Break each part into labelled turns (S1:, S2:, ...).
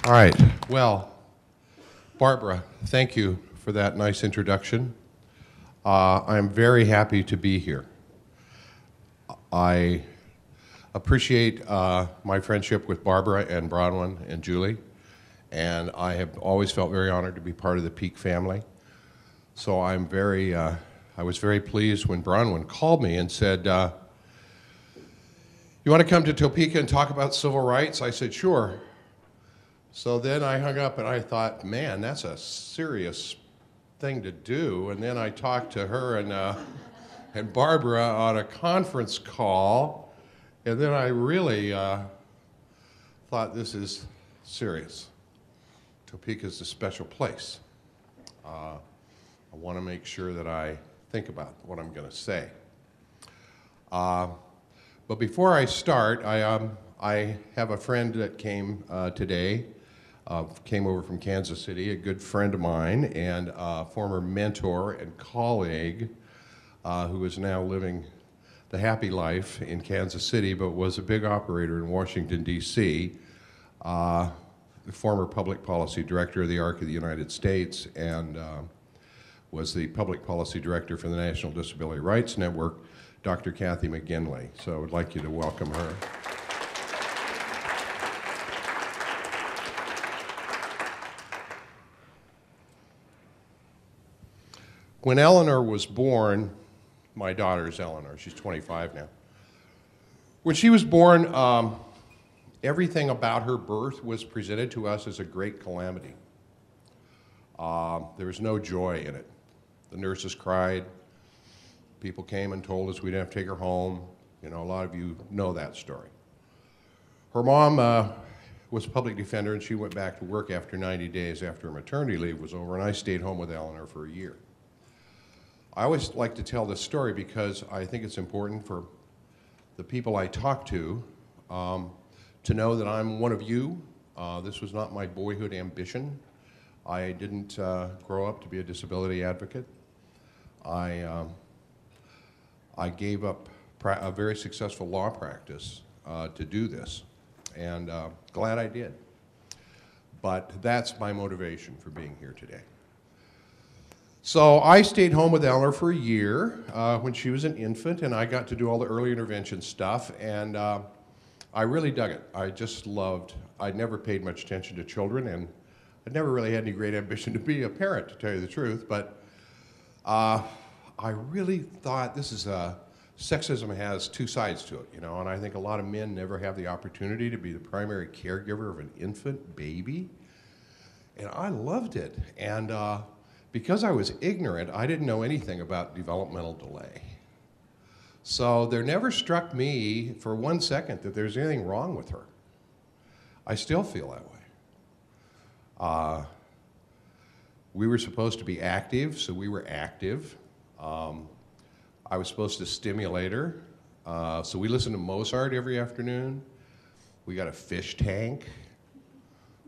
S1: All right, well, Barbara, thank you for that nice introduction. I'm very happy to be here. I appreciate my friendship with Barbara and Bronwyn and Julie, and I have always felt very honored to be part of the Peak family. So I was very pleased when Bronwyn called me and said, you want to come to Topeka and talk about civil rights? I said, sure. So then I hung up and I thought, man, that's a serious thing to do. And then I talked to her and Barbara on a conference call, and then I really thought, this is serious. Topeka's a special place. I want to make sure that I think about what I'm going to say. But before I start, I have a friend that came today, came over from Kansas City, a good friend of mine and former mentor and colleague who is now living the happy life in Kansas City, but was a big operator in Washington, D.C., the former public policy director of the Arc of the United States, and was the public policy director for the National Disability Rights Network, Dr. Kathy McGinley. So I would like you to welcome her. When Eleanor was born, my daughter's Eleanor, she's 25 now. When she was born, everything about her birth was presented to us as a great calamity. There was no joy in it. The nurses cried. People came and told us we'd have to take her home. You know, a lot of you know that story. Her mom was a public defender, and she went back to work after 90 days after her maternity leave was over, and I stayed home with Eleanor for a year. I always like to tell this story because I think it's important for the people I talk to know that I'm one of you. This was not my boyhood ambition. I didn't grow up to be a disability advocate. I gave up a very successful law practice to do this, and glad I did. But that's my motivation for being here today. So I stayed home with Eleanor for a year when she was an infant, and I got to do all the early intervention stuff, and I really dug it. I just loved, I'd never paid much attention to children, and I'd never really had any great ambition to be a parent, to tell you the truth, but I really thought this is sexism has two sides to it, you know, and I think a lot of men never have the opportunity to be the primary caregiver of an infant baby, and I loved it. And because I was ignorant, I didn't know anything about developmental delay. So there never struck me for 1 second that there's anything wrong with her. I still feel that way. We were supposed to be active, so we were active. I was supposed to stimulate her, so we listened to Mozart every afternoon. We got a fish tank,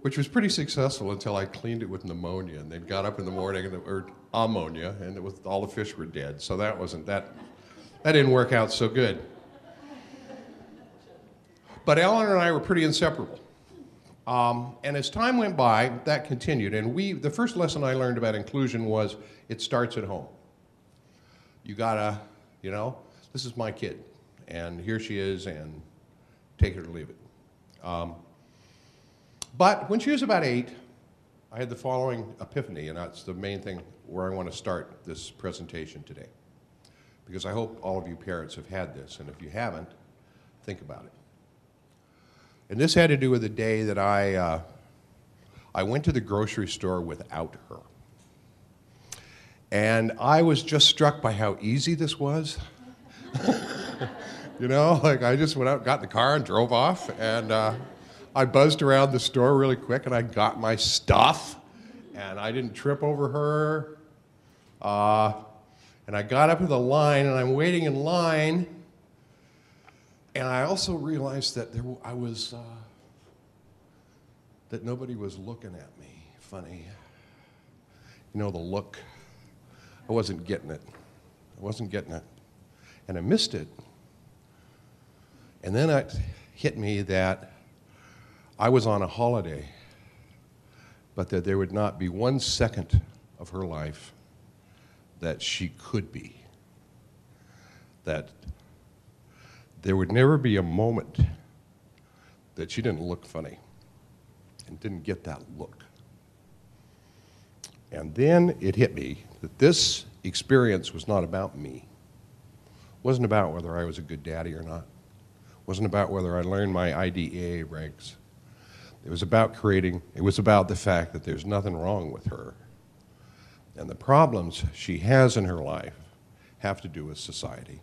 S1: which was pretty successful until I cleaned it with pneumonia, and they got up in the morning, or ammonia, and all the fish were dead. So that didn't work out so good. But Eleanor and I were pretty inseparable. And as time went by, that continued. And the first lesson I learned about inclusion was it starts at home. You gotta, you know, this is my kid, and here she is, and take her or leave it. But when she was about 8, I had the following epiphany, and that's the main thing where I want to start this presentation today. Because I hope all of you parents have had this, and if you haven't, think about it. And this had to do with the day that I went to the grocery store without her. And I was just struck by how easy this was. You know, like I just went out, got in the car, and drove off, and I buzzed around the store really quick, and I got my stuff, and I didn't trip over her. And I got up to the line, and I'm waiting in line, and I also realized that that nobody was looking at me funny. You know, the look. I wasn't getting it. I wasn't getting it. And I missed it. And then it hit me that I was on a holiday but that there would not be 1 second of her life that she could be. That there would never be a moment that she didn't look funny and didn't get that look. And then it hit me that this experience was not about me. It wasn't about whether I was a good daddy or not. It wasn't about whether I learned my IDEA regs. It was about the fact that there's nothing wrong with her. And the problems she has in her life have to do with society.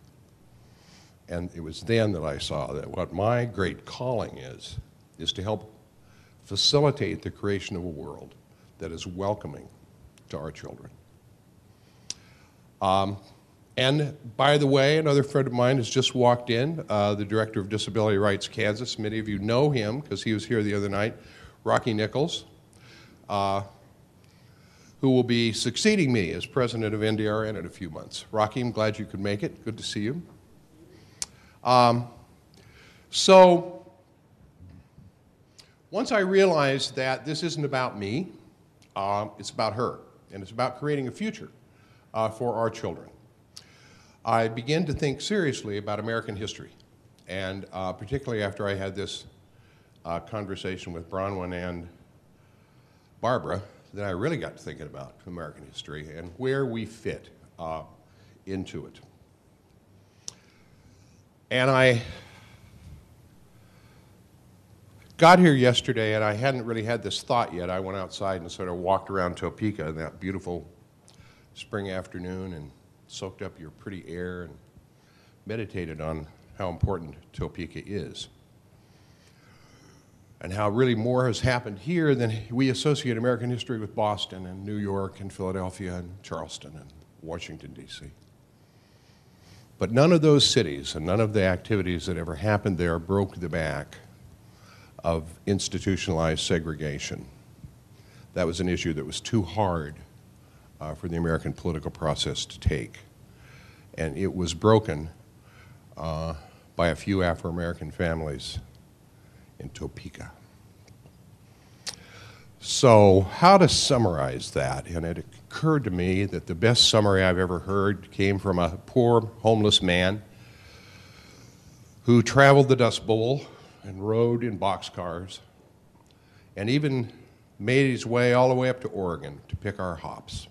S1: And it was then that I saw that what my great calling is to help facilitate the creation of a world that is welcoming to our children. And by the way, another friend of mine has just walked in, the director of Disability Rights Kansas. Many of you know him because he was here the other night, Rocky Nichols, who will be succeeding me as president of NDRN in a few months. Rocky, I'm glad you could make it. Good to see you. So once I realized that this isn't about me, it's about her, and it's about creating a future for our children, I began to think seriously about American history, and particularly after I had this conversation with Bronwyn and Barbara, that I really got to thinking about American history and where we fit into it. And I got here yesterday, and I hadn't really had this thought yet. I went outside and sort of walked around Topeka in that beautiful spring afternoon and soaked up your pretty air and meditated on how important Topeka is and how really more has happened here than we associate American history with Boston and New York and Philadelphia and Charleston and Washington, D.C. But none of those cities and none of the activities that ever happened there broke the back of institutionalized segregation. That was an issue that was too hard for the American political process to take. And it was broken by a few Afro-American families in Topeka. So how to summarize that? And it occurred to me that the best summary I've ever heard came from a poor homeless man who traveled the Dust Bowl and rode in boxcars and even made his way all the way up to Oregon to pick our hops.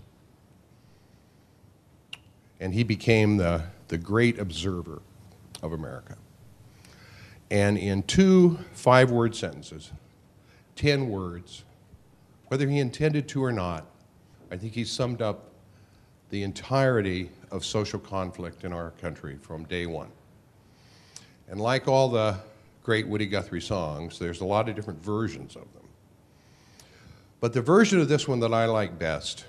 S1: And he became the great observer of America. And in 2 5-word sentences, 10 words, whether he intended to or not, I think he summed up the entirety of social conflict in our country from day one. And like all the great Woody Guthrie songs, there's a lot of different versions of them. But the version of this one that I like best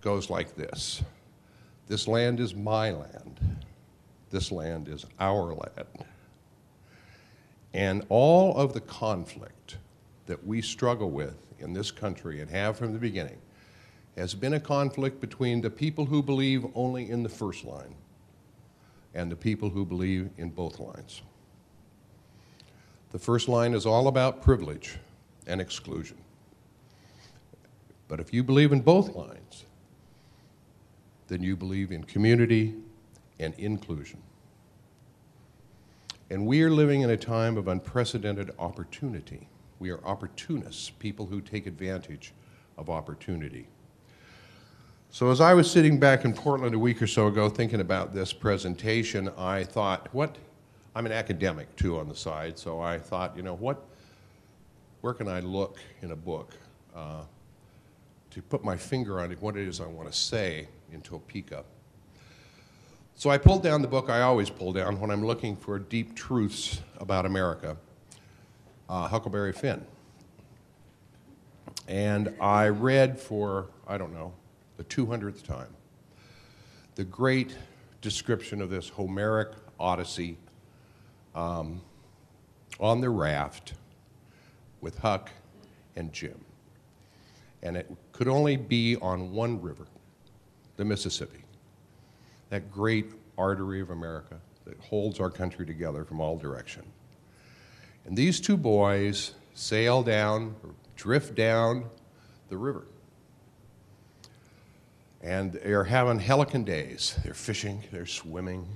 S1: goes like this. This land is my land. This land is our land. And all of the conflict that we struggle with in this country and have from the beginning has been a conflict between the people who believe only in the first line and the people who believe in both lines. The first line is all about privilege and exclusion. But if you believe in both lines, then you believe in community and inclusion. And we are living in a time of unprecedented opportunity. We are opportunists, people who take advantage of opportunity. So as I was sitting back in Portland a week or so ago thinking about this presentation, I thought, I'm an academic too on the side, so I thought, where can I look in a book to put my finger on what it is I want to say in Topeka. So I pulled down the book I always pull down when I'm looking for deep truths about America, Huckleberry Finn. And I read for, the 200th time, the great description of this Homeric Odyssey on the raft with Huck and Jim. And it could only be on one river, the Mississippi, that great artery of America that holds our country together from all direction. And these 2 boys sail down, or drift down the river. And they're having helicon days. They're fishing, they're swimming,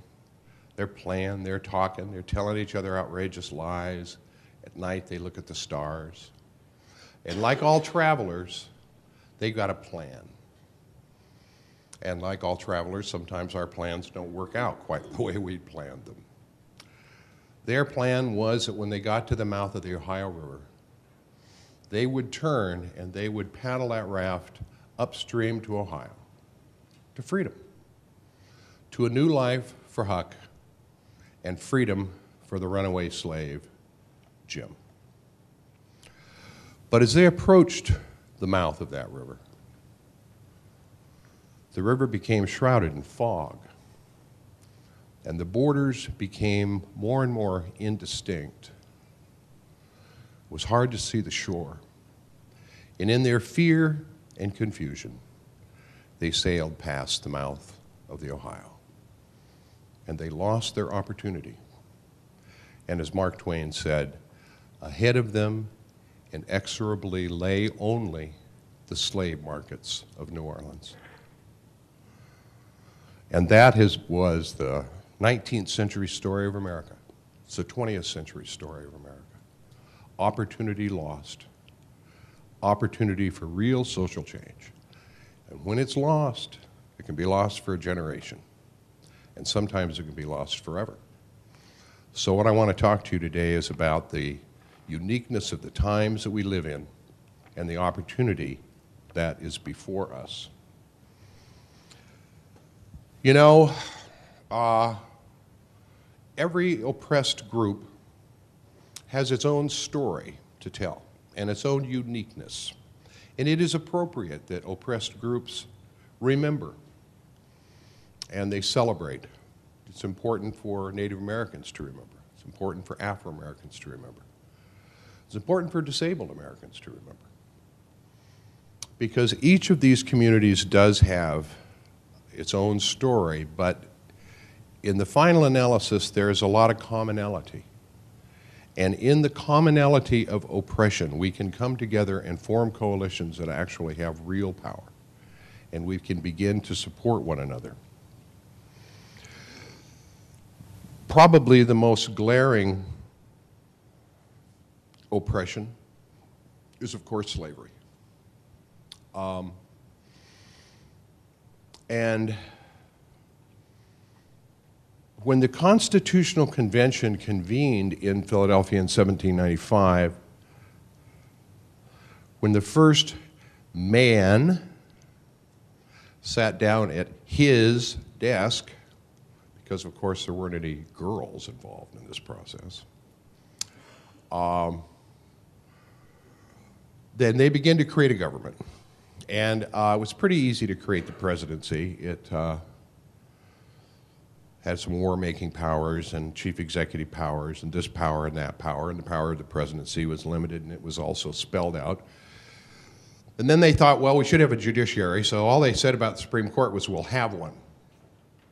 S1: they're playing, they're talking, they're telling each other outrageous lies. At night, they look at the stars. And like all travelers, they got a plan. And like all travelers, sometimes our plans don't work out quite the way we planned them. Their plan was that when they got to the mouth of the Ohio River, they would turn and they would paddle that raft upstream to Ohio, to freedom, to a new life for Huck, and freedom for the runaway slave, Jim. But as they approached the mouth of that river, the river became shrouded in fog, and the borders became more and more indistinct. It was hard to see the shore. And in their fear and confusion, they sailed past the mouth of the Ohio. And they lost their opportunity. And as Mark Twain said, ahead of them inexorably lay only the slave markets of New Orleans. And that was the 19th century story of America. It's the 20th century story of America. Opportunity lost. Opportunity for real social change. And when it's lost, it can be lost for a generation. And sometimes it can be lost forever. So what I want to talk to you today is about the uniqueness of the times that we live in and the opportunity that is before us. You know, every oppressed group has its own story to tell and its own uniqueness. And it is appropriate that oppressed groups remember and they celebrate. It's important for Native Americans to remember. It's important for Afro-Americans to remember. It's important for disabled Americans to remember. Because each of these communities does have its own story, but in the final analysis, there is a lot of commonality. And in the commonality of oppression, we can come together and form coalitions that actually have real power. And we can begin to support one another. Probably the most glaring oppression is, of course, slavery. And when the Constitutional Convention convened in Philadelphia in 1795, when the first man sat down at his desk, because of course there weren't any girls involved in this process, then they began to create a government. And it was pretty easy to create the presidency. It had some war-making powers and chief executive powers and this power and that power, and the power of the presidency was limited, and it was also spelled out. And then they thought, well, we should have a judiciary, so all they said about the Supreme Court was, we'll have one.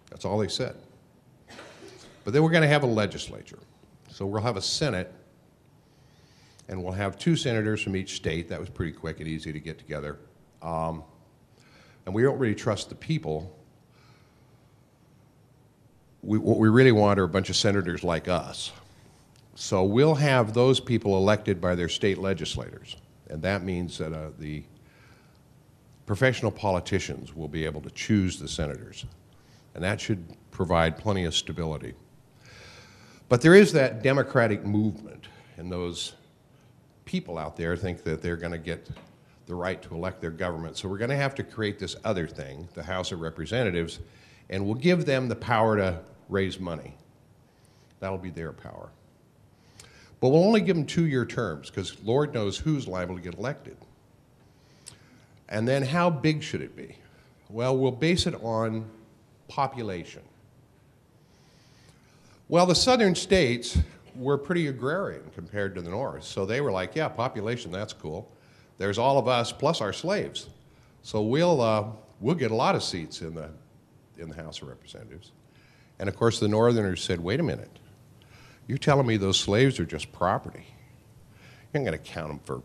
S1: That's all they said. But then we're going to have a legislature. So we'll have a Senate, and we'll have 2 senators from each state. That was pretty quick and easy to get together. And we don't really trust the people. What we really want are a bunch of senators like us. So we'll have those people elected by their state legislators. And that means that the professional politicians will be able to choose the senators. And that should provide plenty of stability. But there is that democratic movement, and those people out there think that they're going to get the right to elect their government. So we're going to have to create this other thing, the House of Representatives, and we'll give them the power to raise money. That'll be their power. But we'll only give them 2-year terms, because Lord knows who's liable to get elected. And then how big should it be? Well, we'll base it on population. Well, the southern states were pretty agrarian compared to the north, so they were like, yeah, population, that's cool. There's all of us plus our slaves. So we'll get a lot of seats in the House of Representatives. And of course the Northerners said, wait a minute, you're telling me those slaves are just property. You're not going to count them for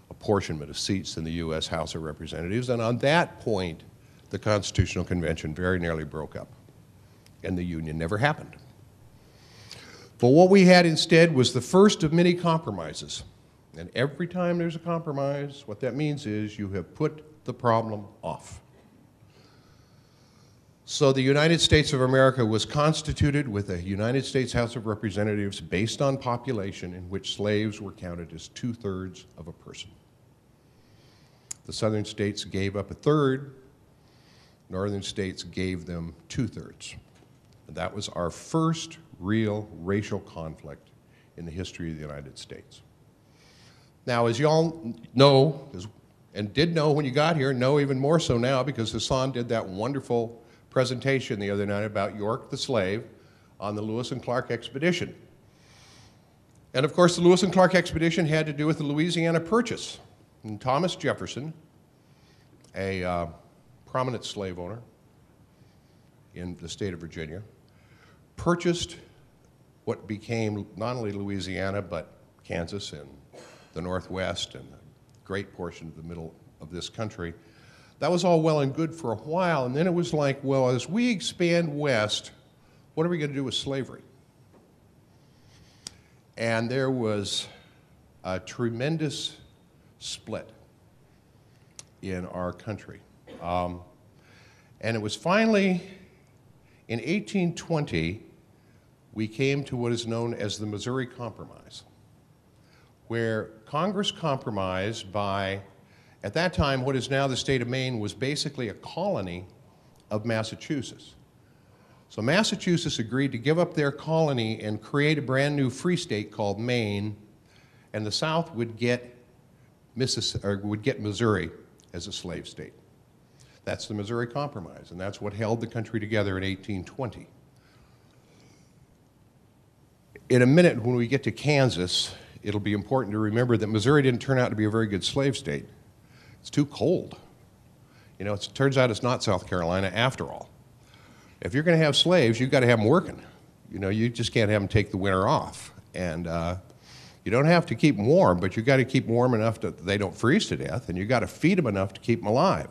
S1: a apportionment of seats in the U.S. House of Representatives, and on that point, the Constitutional Convention very nearly broke up, and the Union never happened. But what we had instead was the first of many compromises. And every time there's a compromise, what that means is you have put the problem off. So the United States of America was constituted with a United States House of Representatives based on population in which slaves were counted as 2/3 of a person. The southern states gave up 1/3, northern states gave them 2/3. And that was our first real racial conflict in the history of the United States. Now, as you all know, and did know when you got here, know even more so now because Hassan did that wonderful presentation the other night about York the slave on the Lewis and Clark expedition. And of course, the Lewis and Clark expedition had to do with the Louisiana Purchase. And Thomas Jefferson, a prominent slave owner in the state of Virginia, purchased what became not only Louisiana, but Kansas and the Northwest and a great portion of the middle of this country. That was all well and good for a while, and then it was like, well, as we expand west, what are we going to do with slavery? And there was a tremendous split in our country. And it was finally, in 1820, we came to what is known as the Missouri Compromise, where Congress compromised by, at that time, what is now the state of Maine was basically a colony of Massachusetts. So Massachusetts agreed to give up their colony and create a brand new free state called Maine, and the South would get Missouri as a slave state. That's the Missouri Compromise, and that's what held the country together in 1820. In a minute, when we get to Kansas, it'll be important to remember that Missouri didn't turn out to be a very good slave state. It's too cold. You know, it turns out it's not South Carolina after all. If you're going to have slaves, you've got to have them working. You know, you just can't have them take the winter off. And you don't have to keep them warm, but you've got to keep them warm enough that they don't freeze to death, and you've got to feed them enough to keep them alive.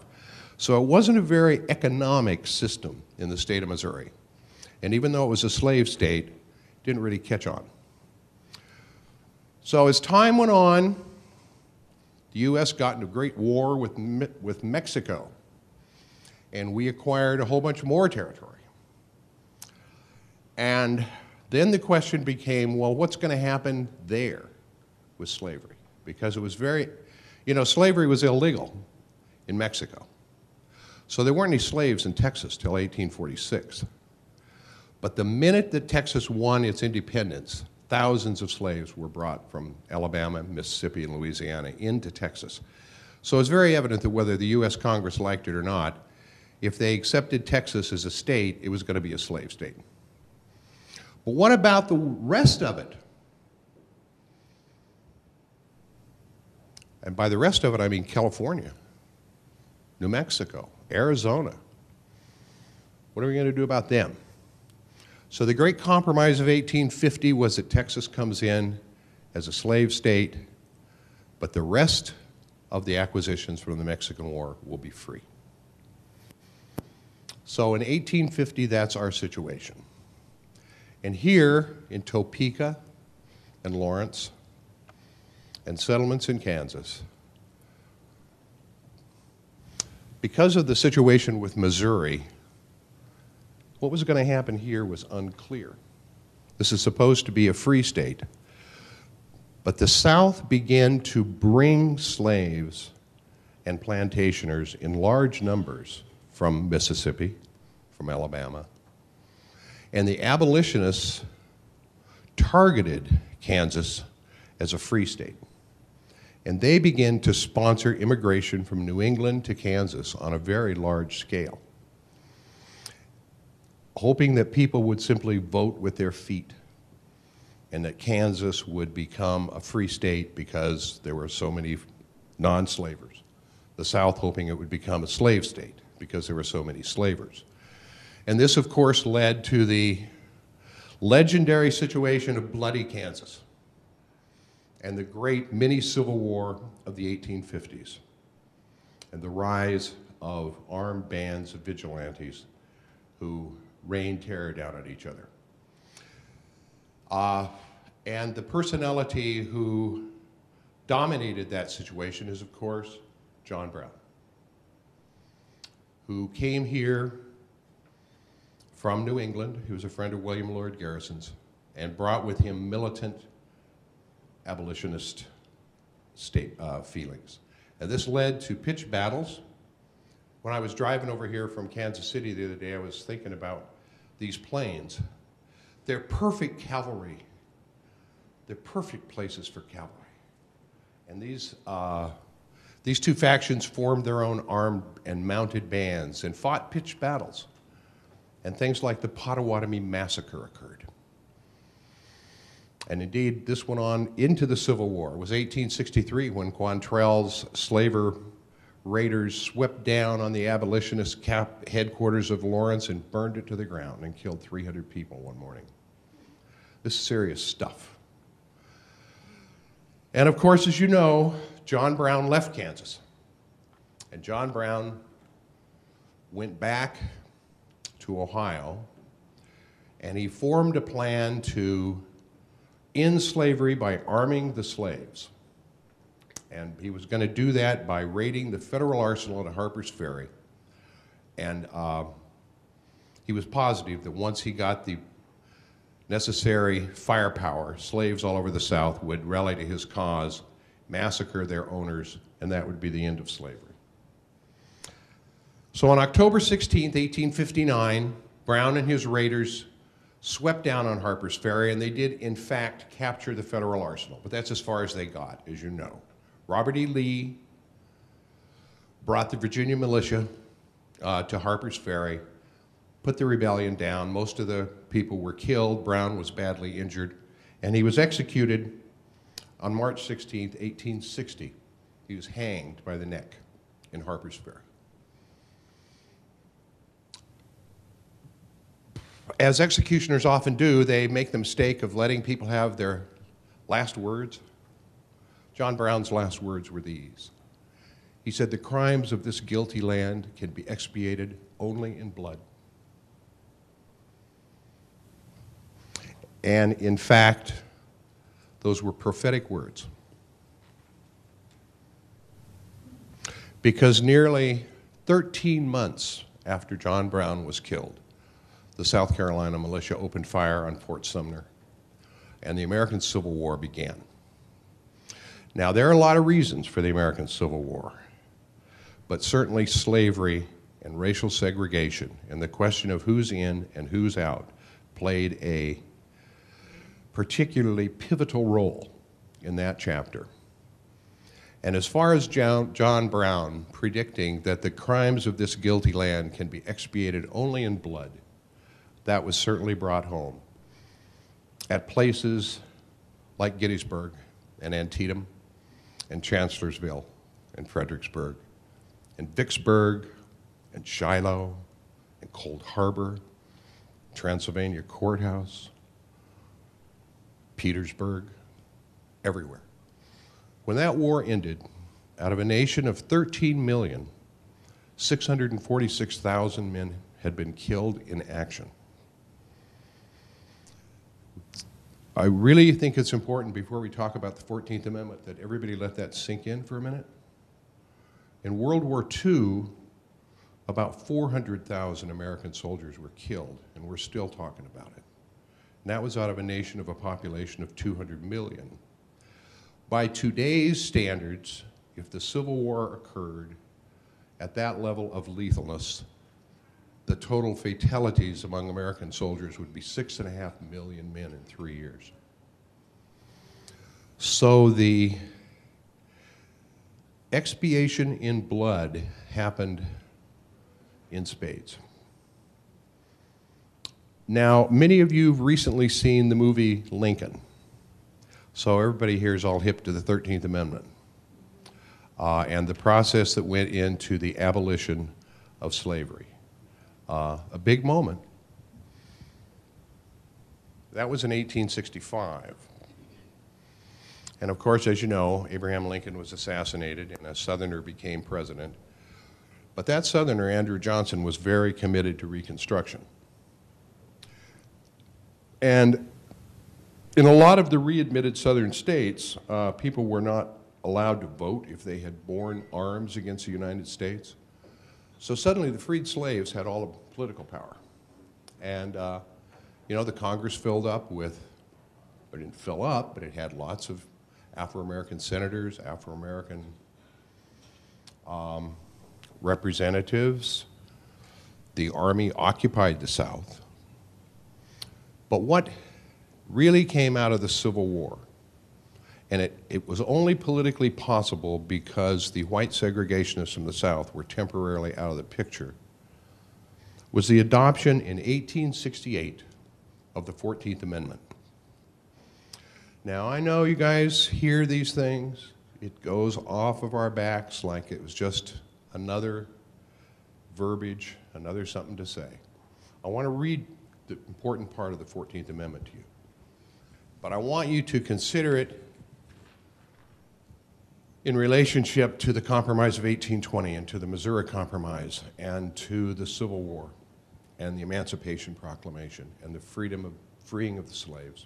S1: So it wasn't a very economic system in the state of Missouri. And even though it was a slave state, it didn't really catch on. So as time went on, the U.S. got into a great war with Mexico, and we acquired a whole bunch more territory. And then the question became, well, what's going to happen there with slavery? Because it was slavery was illegal in Mexico. So there weren't any slaves in Texas till 1846. But the minute that Texas won its independence, thousands of slaves were brought from Alabama, Mississippi, and Louisiana into Texas. So it's very evident that whether the U.S. Congress liked it or not, if they accepted Texas as a state, it was going to be a slave state. But what about the rest of it? And by the rest of it, I mean California, New Mexico, Arizona. What are we going to do about them? So the Great Compromise of 1850 was that Texas comes in as a slave state, but the rest of the acquisitions from the Mexican War will be free. So in 1850, that's our situation. And here in Topeka and Lawrence and settlements in Kansas, because of the situation with Missouri, what was going to happen here was unclear. This is supposed to be a free state. But the South began to bring slaves and plantationers in large numbers from Mississippi, from Alabama. And the abolitionists targeted Kansas as a free state. And they began to sponsor immigration from New England to Kansas on a very large scale, hoping that people would simply vote with their feet and that Kansas would become a free state because there were so many non-slavers. The South hoping it would become a slave state because there were so many slavers. And this, of course, led to the legendary situation of Bloody Kansas. and the great mini-Civil War of the 1850s, and the rise of armed bands of vigilantes who rained terror down on each other. And the personality who dominated that situation is, of course, John Brown, who came here from New England. He was a friend of William Lloyd Garrison's, and brought with him militant abolitionist feelings. And this led to pitched battles. When I was driving over here from Kansas City the other day, I was thinking about these plains. They're perfect cavalry. They're perfect places for cavalry. And these two factions formed their own armed and mounted bands and fought pitched battles. And things like the Potawatomi Massacre occurred. And indeed, this went on into the Civil War. It was 1863 when Quantrell's slaver raiders swept down on the abolitionist headquarters of Lawrence and burned it to the ground and killed 300 people one morning. This is serious stuff. And of course, as you know, John Brown left Kansas. And John Brown went back to Ohio, and he formed a plan to end slavery by arming the slaves. And he was going to do that by raiding the federal arsenal at Harper's Ferry. And he was positive that once he got the necessary firepower, slaves all over the South would rally to his cause, massacre their owners, and that would be the end of slavery. So on October 16th, 1859, Brown and his raiders swept down on Harper's Ferry, and they did, in fact, capture the federal arsenal. But that's as far as they got, as you know. Robert E. Lee brought the Virginia militia to Harper's Ferry, put the rebellion down. Most of the people were killed. Brown was badly injured, and he was executed on March 16th, 1860. He was hanged by the neck in Harper's Ferry. As executioners often do, they make the mistake of letting people have their last words. John Brown's last words were these. He said, "The crimes of this guilty land can be expiated only in blood." And in fact, those were prophetic words. Because nearly 13 months after John Brown was killed, the South Carolina militia opened fire on Fort Sumner, and the American Civil War began. Now, there are a lot of reasons for the American Civil War, but certainly slavery and racial segregation and the question of who's in and who's out played a particularly pivotal role in that chapter. And as far as John Brown predicting that the crimes of this guilty land can be expiated only in blood, that was certainly brought home at places like Gettysburg and Antietam and Chancellorsville and Fredericksburg and Vicksburg and Shiloh and Cold Harbor, Transylvania Courthouse, Petersburg, everywhere. When that war ended, out of a nation of 13,646,000 men had been killed in action. I really think it's important, before we talk about the 14th Amendment, that everybody let that sink in for a minute. In World War II, about 400,000 American soldiers were killed, and we're still talking about it. And that was out of a nation of a population of 200 million. By today's standards, if the Civil War occurred at that level of lethalness, the total fatalities among American soldiers would be 6.5 million men in 3 years. So the expiation in blood happened in spades. Now, many of you have recently seen the movie Lincoln. So everybody here is all hip to the 13th Amendment and the process that went into the abolition of slavery. A big moment. That was in 1865. And of course, as you know, Abraham Lincoln was assassinated and a Southerner became president. But that Southerner, Andrew Johnson, was very committed to Reconstruction. And in a lot of the readmitted Southern states, people were not allowed to vote if they had borne arms against the United States. So suddenly the freed slaves had all the political power. And, you know, the Congress filled up with, it didn't fill up, but it had lots of Afro-American senators, Afro-American representatives. The Army occupied the South. But what really came out of the Civil War, and it was only politically possible because the white segregationists from the South were temporarily out of the picture, was the adoption in 1868 of the 14th Amendment. Now, I know you guys hear these things. It goes off of our backs like it was just another verbiage, another something to say. I want to read the important part of the 14th Amendment to you. But I want you to consider it in relationship to the Compromise of 1820 and to the Missouri Compromise and to the Civil War and the Emancipation Proclamation and the freeing of the slaves.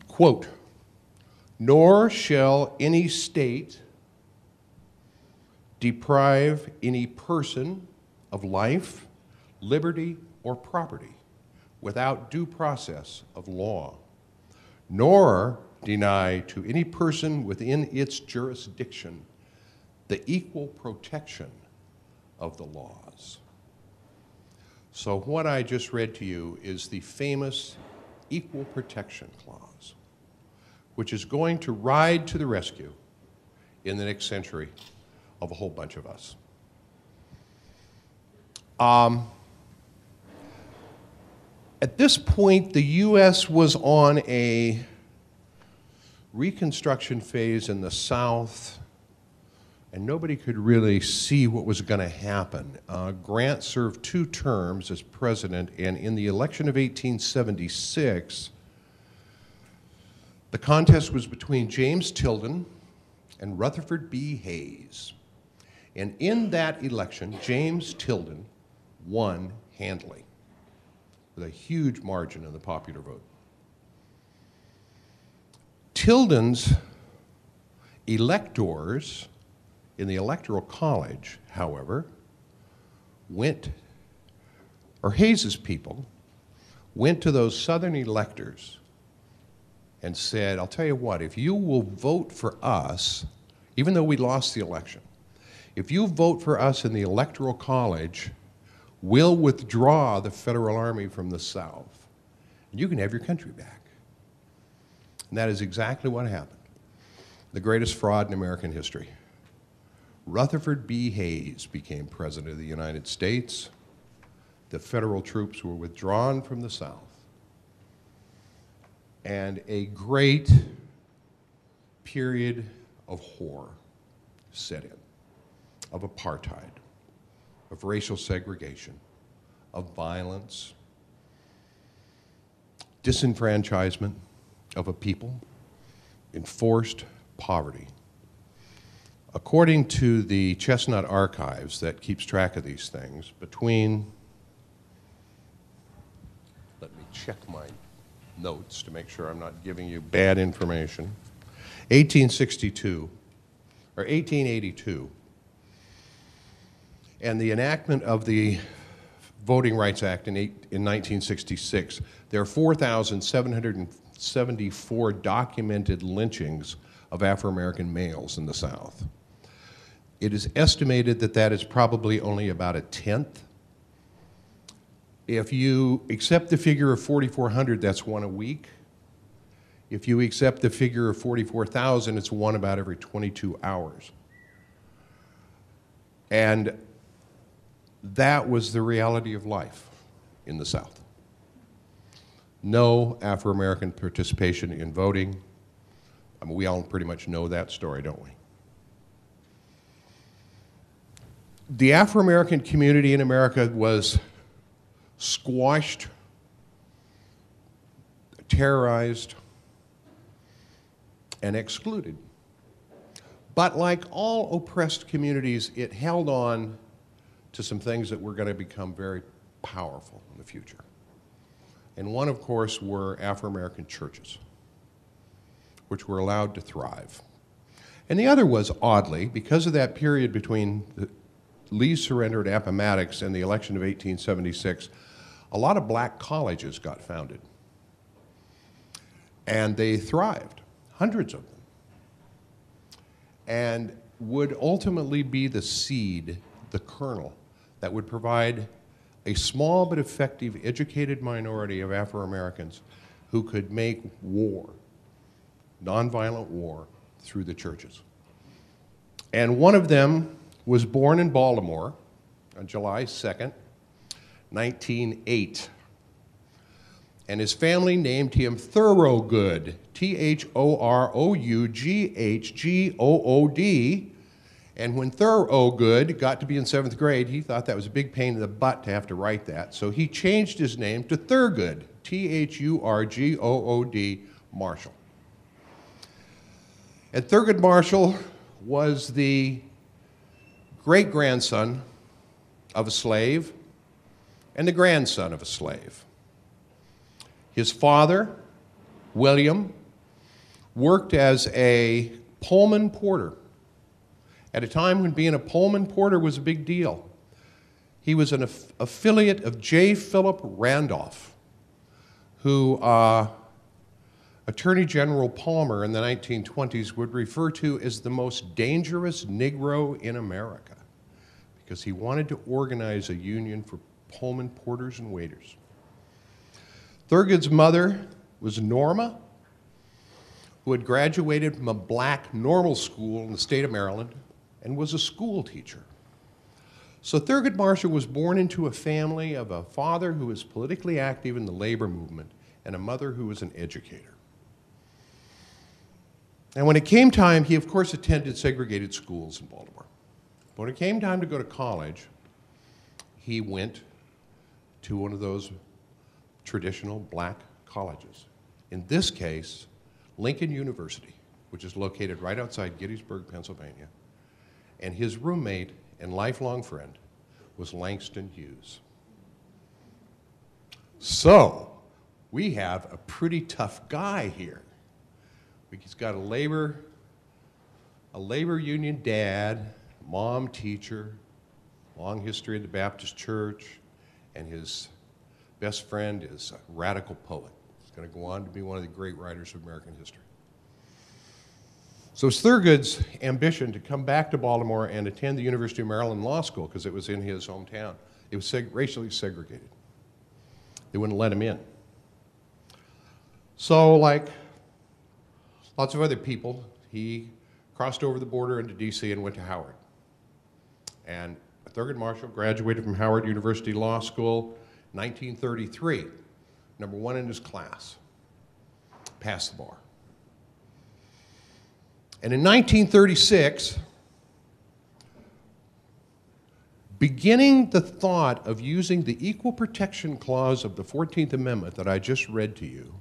S1: Quote, "Nor shall any state deprive any person of life, liberty, or property without due process of law, nor deny to any person within its jurisdiction the equal protection of the laws." So what I just read to you is the famous Equal Protection Clause, which is going to ride to the rescue in the next century of a whole bunch of us. At this point, the U.S. was on a Reconstruction phase in the South, and nobody could really see what was going to happen. Grant served 2 terms as president, and in the election of 1876, the contest was between James Tilden and Rutherford B. Hayes. And in that election, James Tilden won handily with a huge margin in the popular vote. Tilden's electors in the Electoral College, however, Hayes's people went to those Southern electors and said, I'll tell you what, if you will vote for us, even though we lost the election, if you vote for us in the Electoral College, we'll withdraw the Federal Army from the South, and you can have your country back. And that is exactly what happened. The greatest fraud in American history. Rutherford B. Hayes became President of the United States. The federal troops were withdrawn from the South. And a great period of horror set in, of apartheid, of racial segregation, of violence, disenfranchisement of a people, enforced poverty. According to the Chestnut Archives that keeps track of these things, between, let me check my notes to make sure I'm not giving you bad information, 1862, or 1882, and the enactment of the Voting Rights Act in 1966, there are 4,774 documented lynchings of Afro-American males in the South. It is estimated that that is probably only about 1/10. If you accept the figure of 4,400, that's one a week. If you accept the figure of 44,000, it's one about every 22 hours. And that was the reality of life in the South. No Afro-American participation in voting. I mean, we all pretty much know that story, don't we? The Afro-American community in America was squashed, terrorized, and excluded. But like all oppressed communities, it held on to some things that were going to become very powerful in the future. And one, of course, were Afro-American churches, which were allowed to thrive. And the other was, oddly, because of that period between Lee's surrender at Appomattox and the election of 1876, a lot of black colleges got founded. And they thrived, hundreds of them, and would ultimately be the seed, the kernel, that would provide a small but effective educated minority of Afro-Americans who could make war, nonviolent war, through the churches. And one of them was born in Baltimore on July 2nd, 1908. And his family named him Thurgood, Thoroughood. And when Thurgood got to be in 7th grade, he thought that was a big pain in the butt to have to write that. So he changed his name to Thurgood, Thurgood Marshall. And Thurgood Marshall was the great-grandson of a slave and the grandson of a slave. His father, William, worked as a Pullman porter at a time when being a Pullman porter was a big deal. He was an affiliate of J. Philip Randolph, who Attorney General Palmer in the 1920s would refer to as the most dangerous Negro in America, because he wanted to organize a union for Pullman porters and waiters. Thurgood's mother was Norma, who had graduated from a black normal school in the state of Maryland and was a school teacher. So Thurgood Marshall was born into a family of a father who was politically active in the labor movement and a mother who was an educator. And when it came time, he of course attended segregated schools in Baltimore. But when it came time to go to college, he went to one of those traditional black colleges. In this case, Lincoln University, which is located right outside Gettysburg, Pennsylvania. And his roommate and lifelong friend was Langston Hughes. So, we have a pretty tough guy here. He's got a labor union dad, mom teacher, long history in the Baptist church, and his best friend is a radical poet. He's going to go on to be one of the great writers of American history. So it's Thurgood's ambition to come back to Baltimore and attend the University of Maryland Law School, because it was in his hometown. It was racially segregated. They wouldn't let him in. So, like lots of other people, he crossed over the border into D.C. and went to Howard. And Thurgood Marshall graduated from Howard University Law School in 1933, number one in his class, passed the bar. And in 1936, beginning the thought of using the Equal Protection Clause of the 14th Amendment that I just read to you,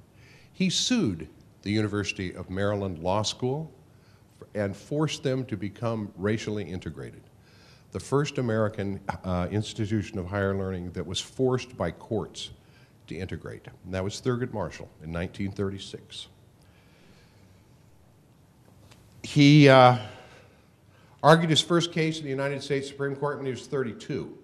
S1: he sued the University of Maryland Law School and forced them to become racially integrated. The first American institution of higher learning that was forced by courts to integrate. And that was Thurgood Marshall in 1936. He argued his first case in the United States Supreme Court when he was 32.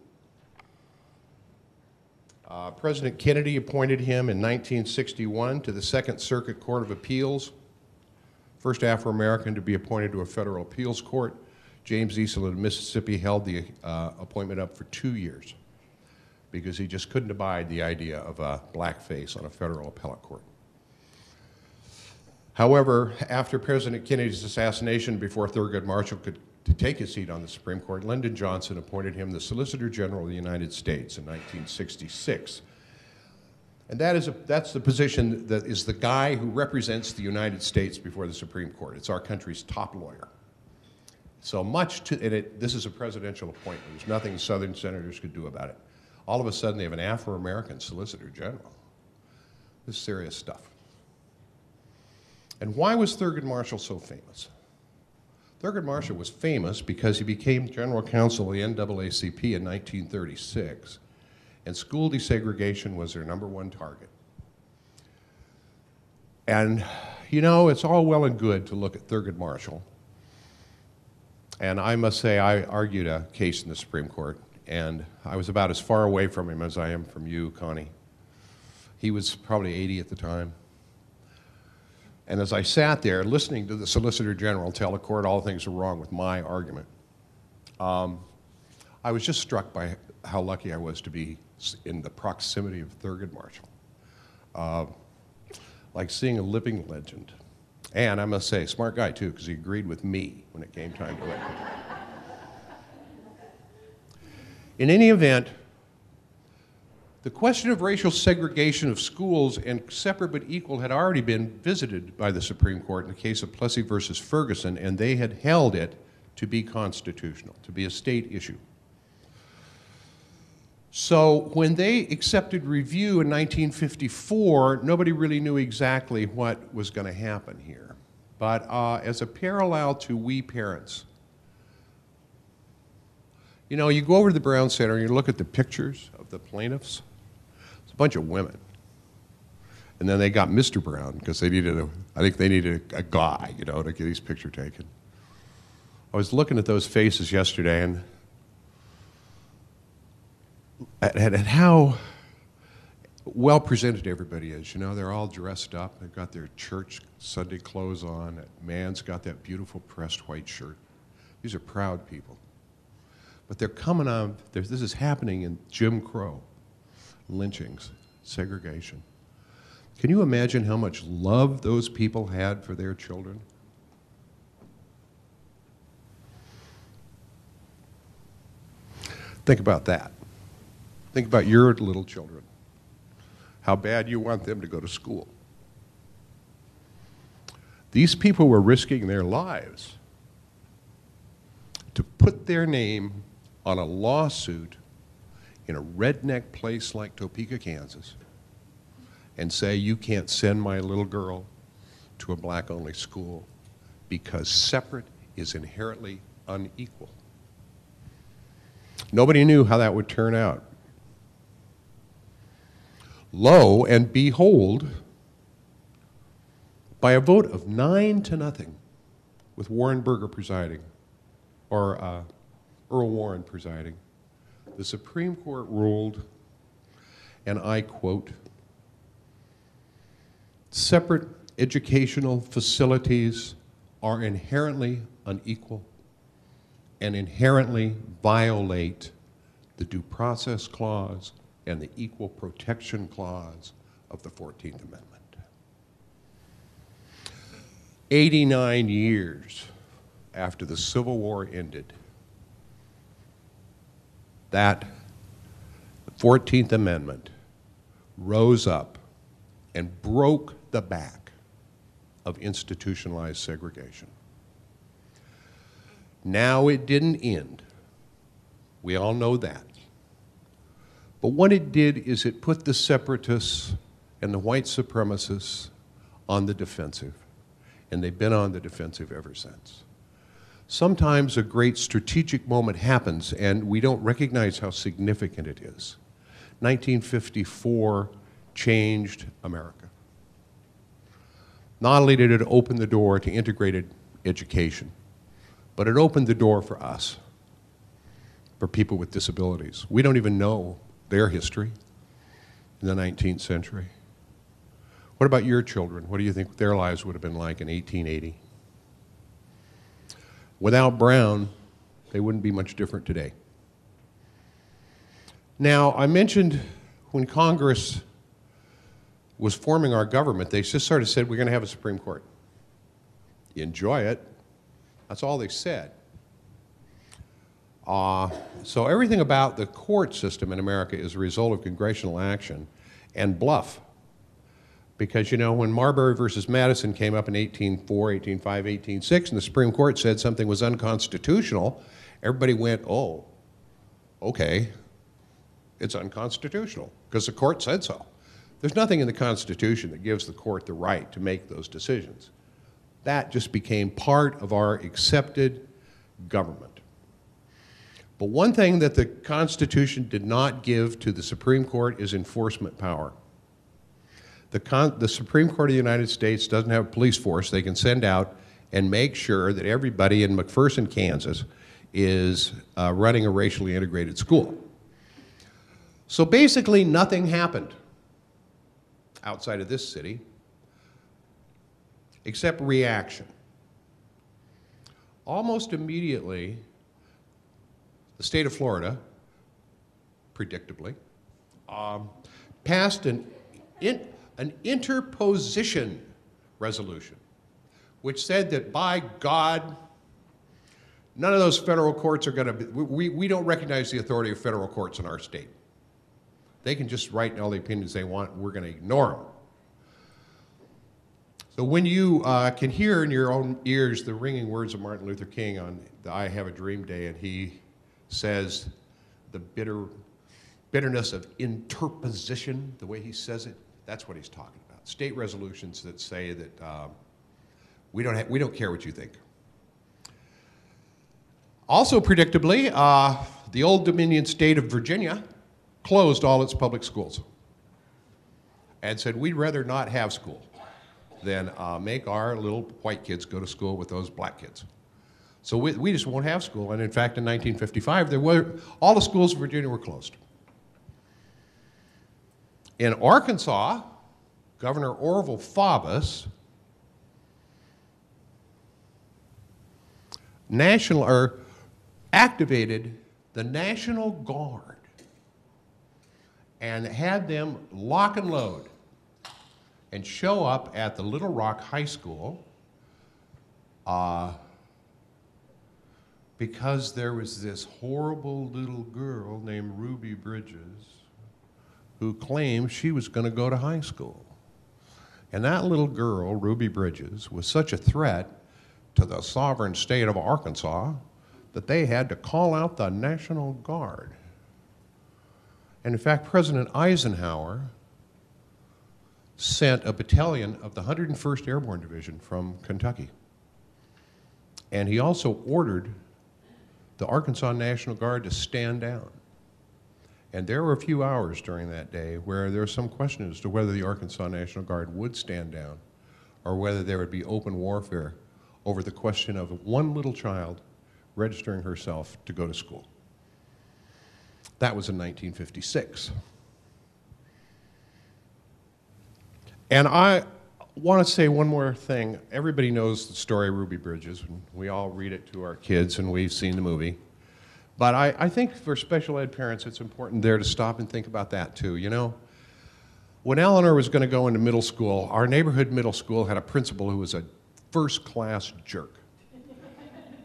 S1: President Kennedy appointed him in 1961 to the Second Circuit Court of Appeals, first Afro-American to be appointed to a federal appeals court. James Easel of Mississippi held the appointment up for 2 years because he just couldn't abide the idea of a blackface on a federal appellate court. However, after President Kennedy's assassination, before Thurgood Marshall could take his seat on the Supreme Court, Lyndon Johnson appointed him the Solicitor General of the United States in 1966. And that's the position that is the guy who represents the United States before the Supreme Court. It's our country's top lawyer. So much to it, this is a presidential appointment. There's nothing Southern senators could do about it. All of a sudden, they have an Afro-American Solicitor General. This is serious stuff. And why was Thurgood Marshall so famous? Thurgood Marshall was famous because he became general counsel of the NAACP in 1936, and school desegregation was their #1 target. And, you know, it's all well and good to look at Thurgood Marshall. And I must say, I argued a case in the Supreme Court, and I was about as far away from him as I am from you, Connie. He was probably 80 at the time. And as I sat there listening to the Solicitor General tell the court all things were wrong with my argument, I was just struck by how lucky I was to be in the proximity of Thurgood Marshall. Like seeing a living legend. And I must say, smart guy too, because he agreed with me when it came time to it. In any event, the question of racial segregation of schools and separate but equal had already been visited by the Supreme Court in the case of Plessy versus Ferguson, and they had held it to be constitutional, to be a state issue. So when they accepted review in 1954, nobody really knew exactly what was going to happen here. But as a parallel to we parents, you know, you go over to the Brown Center and you look at the pictures of the plaintiffs. It's a bunch of women. And then they got Mr. Brown because they needed I think they needed a guy, you know, to get his picture taken. I was looking at those faces yesterday and at how well presented everybody is. You know, they're all dressed up. They've got their church Sunday clothes on. That man's got that beautiful pressed white shirt. These are proud people. But they're coming on, this is happening in Jim Crow, lynchings, segregation. Can you imagine how much love those people had for their children? Think about that. Think about your little children, how bad you want them to go to school. These people were risking their lives to put their name on a lawsuit in a redneck place like Topeka, Kansas, and say, you can't send my little girl to a black-only school because separate is inherently unequal. Nobody knew how that would turn out. Lo and behold, by a vote of 9-0, with Warren Burger presiding, or Earl Warren presiding, the Supreme Court ruled, and I quote, separate educational facilities are inherently unequal and inherently violate the Due Process Clause and the Equal Protection Clause of the 14th Amendment. 89 years after the Civil War ended, that 14th Amendment rose up and broke the back of institutionalized segregation. Now it didn't end. We all know that. But what it did is it put the separatists and the white supremacists on the defensive, and they've been on the defensive ever since. Sometimes a great strategic moment happens and we don't recognize how significant it is. 1954 changed America. Not only did it open the door to integrated education, but it opened the door for us, for people with disabilities. We don't even know their history in the 19th century. What about your children? What do you think their lives would have been like in 1880? Without Brown, they wouldn't be much different today. Now, I mentioned when Congress was forming our government, they just sort of said, we're going to have a Supreme Court. You enjoy it. That's all they said. So everything about the court system in America is a result of congressional action and bluff. Because, you know, when Marbury versus Madison came up in 1804, 1805, 1806, and the Supreme Court said something was unconstitutional, everybody went, oh, okay, it's unconstitutional, because the court said so. There's nothing in the Constitution that gives the court the right to make those decisions. That just became part of our accepted government. But one thing that the Constitution did not give to the Supreme Court is enforcement power. The Supreme Court of the United States doesn't have a police force they can send out and make sure that everybody in McPherson, Kansas is running a racially integrated school. So basically nothing happened outside of this city except reaction. Almost immediately, the state of Florida, predictably, passed an interposition resolution, which said that, by God, none of those federal courts are going to be, we don't recognize the authority of federal courts in our state. They can just write all the opinions they want, we're going to ignore them. So when you can hear in your own ears the ringing words of Martin Luther King on the I Have a Dream Day, and he says the bitterness of interposition, the way he says it, that's what he's talking about. State resolutions that say that we don't care what you think. Also predictably, the Old Dominion state of Virginia closed all its public schools and said, we'd rather not have school than make our little white kids go to school with those black kids. So we just won't have school. And in fact, in 1955, all the schools in Virginia were closed. In Arkansas, Governor Orville Faubus activated the National Guard and had them lock and load and show up at the Little Rock High School because there was this horrible little girl named Ruby Bridges who claimed she was going to go to high school. And that little girl, Ruby Bridges, was such a threat to the sovereign state of Arkansas that they had to call out the National Guard. And in fact, President Eisenhower sent a battalion of the 101st Airborne Division from Kentucky. And he also ordered the Arkansas National Guard to stand down. And there were a few hours during that day where there was some question as to whether the Arkansas National Guard would stand down or whether there would be open warfare over the question of one little child registering herself to go to school. That was in 1956. And I want to say one more thing. Everybody knows the story of Ruby Bridges, and we all read it to our kids, and we've seen the movie. But I think for special ed parents, it's important there to stop and think about that too. You know, when Eleanor was going to go into middle school, our neighborhood middle school had a principal who was a first-class jerk.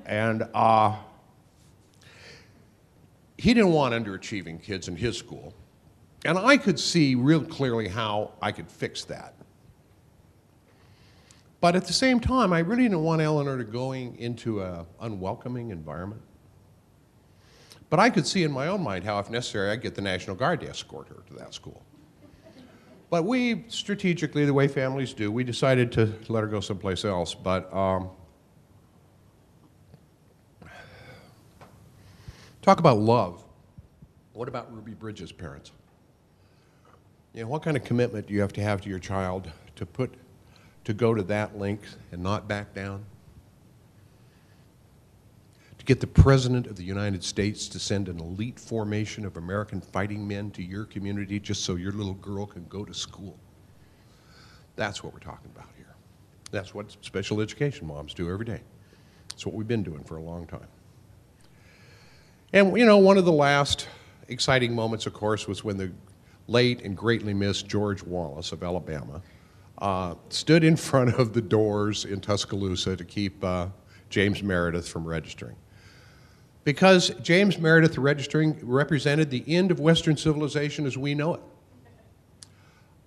S1: And he didn't want underachieving kids in his school. And I could see real clearly how I could fix that. But at the same time, I really didn't want Eleanor to going into an unwelcoming environment. But I could see in my own mind how, if necessary, I'd get the National Guard to escort her to that school. But we, strategically, the way families do, we decided to let her go someplace else. But talk about love. What about Ruby Bridges' parents? You know, what kind of commitment do you have to your child to go to that length and not back down? To get the President of the United States to send an elite formation of American fighting men to your community just so your little girl can go to school. That's what we're talking about here. That's what special education moms do every day. That's what we've been doing for a long time. And you know, one of the last exciting moments, of course, was when the late and greatly missed George Wallace of Alabama stood in front of the doors in Tuscaloosa to keep James Meredith from registering. Because James Meredith registering represented the end of Western civilization as we know it.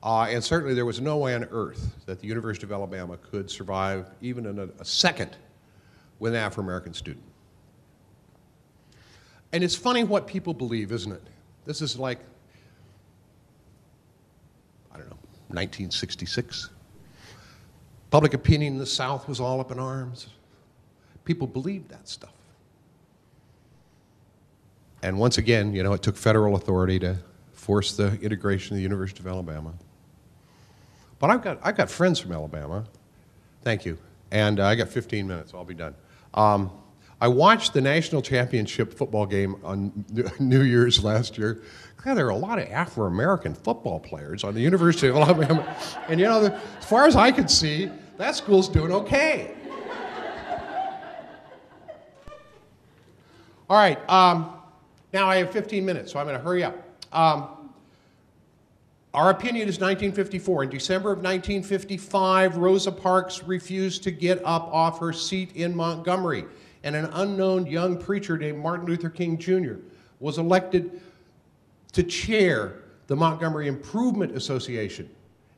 S1: And certainly there was no way on earth that the University of Alabama could survive even in a second with an Afro-American student. And it's funny what people believe, isn't it? This is like, I don't know, 1966. Public opinion in the South was all up in arms. People believed that stuff. And once again, you know, it took federal authority to force the integration of the University of Alabama. But I've got friends from Alabama. Thank you. And I got 15 minutes. I'll be done. I watched the national championship football game on New Year's last year. God, there are a lot of Afro-American football players on the University of Alabama. And you know, as far as I could see, that school's doing okay. All right, now I have 15 minutes, so I'm going to hurry up. Our opinion is 1954. In December of 1955, Rosa Parks refused to get up off her seat in Montgomery, and an unknown young preacher named Martin Luther King Jr. was elected to chair the Montgomery Improvement Association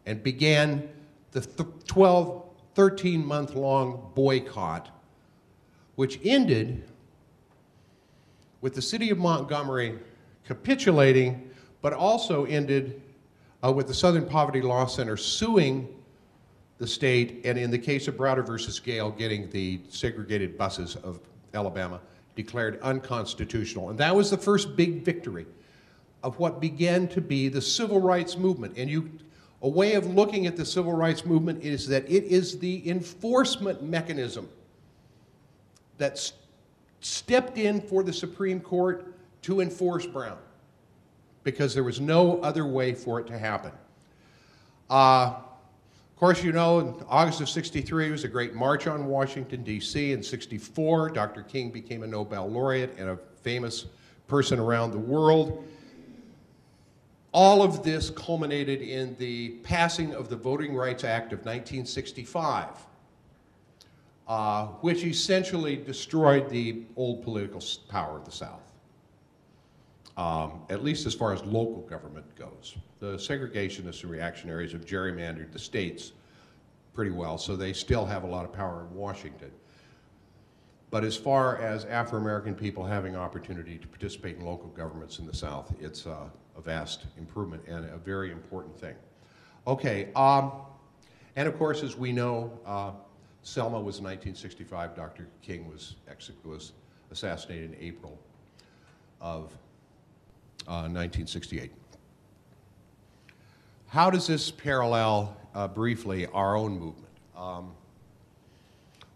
S1: and began the 13-month-long boycott, which ended with the city of Montgomery capitulating, but also ended with the Southern Poverty Law Center suing the state, and in the case of Browder versus Gale, getting the segregated buses of Alabama declared unconstitutional. And that was the first big victory of what began to be the civil rights movement. And a way of looking at the civil rights movement is that it is the enforcement mechanism that stepped in for the Supreme Court to enforce Brown, because there was no other way for it to happen. Of course, you know, in August of '63 was a great march on Washington, D.C. In '64, Dr. King became a Nobel laureate and a famous person around the world. All of this culminated in the passing of the Voting Rights Act of 1965, which essentially destroyed the old political power of the South. At least as far as local government goes. The segregationists and reactionaries have gerrymandered the states pretty well, so they still have a lot of power in Washington. But as far as Afro-American people having opportunity to participate in local governments in the South, it's a vast improvement and a very important thing. Okay, and of course, as we know, Selma was in 1965. Dr. King was assassinated in April of 1968. How does this parallel, briefly, our own movement?